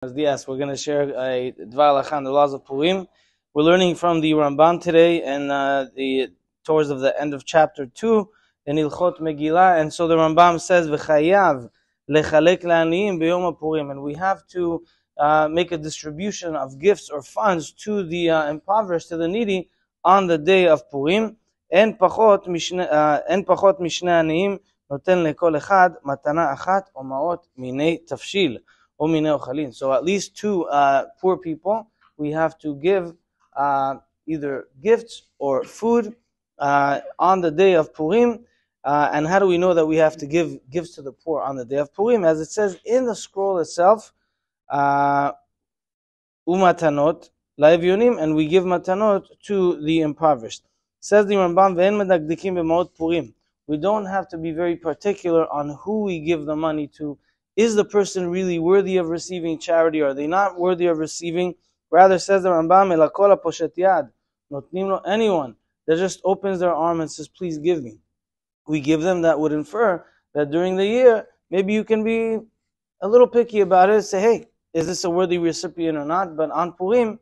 Yes, we're going to share a Dvar Halacha on the laws of Purim. We're learning from the Rambam today, and towards the end of chapter 2 in Ilchot Megillah. And so the Rambam says, "V'chayav lechalek la'aniyim b'yom Purim," and we have to make a distribution of gifts or funds to the impoverished, to the needy, on the day of Purim. En pachot mishne aniyim noten lekol echad matana achat o ma'ot minei tafshil. So at least two poor people we have to give either gifts or food on the day of Purim. And how do we know that we have to give gifts to the poor on the day of Purim? As it says in the scroll itself, umatanot la'evyonim, and we give matanot to the impoverished. Says the Rambam, ve'en medakdikim b'ma'ot Purim. We don't have to be very particular on who we give the money to. Is the person really worthy of receiving charity? Or are they not worthy of receiving? Rather, says the Rambam, elakol poshet yad, notnim lo, anyone that just opens their arm and says, please give me. We give them. That would infer that during the year, maybe you can be a little picky about it, say, hey, is this a worthy recipient or not? But on Purim,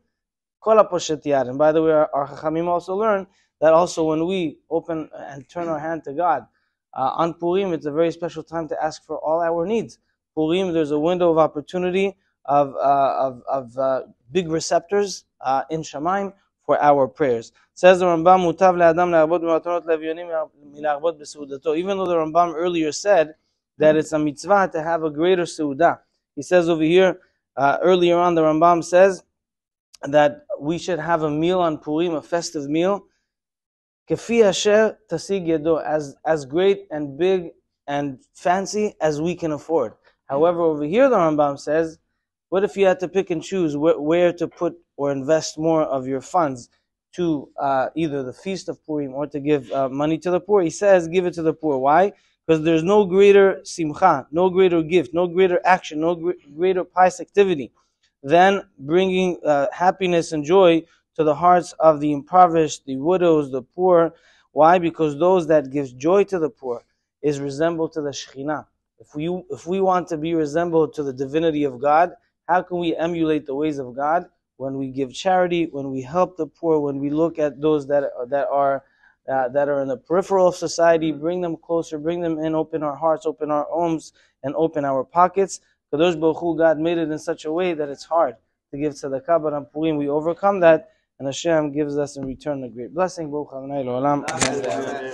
kol poshet yad. And by the way, our Chachamim also learn that also when we open and turn our hand to God, on Purim, it's a very special time to ask for all our needs. Purim, there's a window of opportunity of big receptors in Shamayim for our prayers. Says the Rambam, mutav le'adam le'arbot b'matanot le'evyonim mil'arbot b'seudato. Even though the Rambam earlier said that it's a mitzvah to have a greater seudah, he says over here, earlier on, the Rambam says that we should have a meal on Purim, a festive meal, kefi asher tasig yedo, as great and big and fancy as we can afford. However, over here the Rambam says, what if you had to pick and choose where to put or invest more of your funds to either the feast of Purim or to give money to the poor? He says, give it to the poor. Why? Because there's no greater simcha, no greater gift, no greater action, no greater pious activity than bringing happiness and joy to the hearts of the impoverished, the widows, the poor. Why? Because those that give joy to the poor is resembled to the Shekhinah. If we want to be resembled to the divinity of God, how can we emulate the ways of God? When we give charity, when we help the poor, when we look at those that are in the peripheral of society, bring them closer, bring them in, open our hearts, open our homes, and open our pockets. Kadosh Baruch Hu, God made it in such a way that it's hard to give tzedakah, but on Purim we overcome that, and Hashem gives us in return a great blessing. Baruch Adonai L'olam. Amen.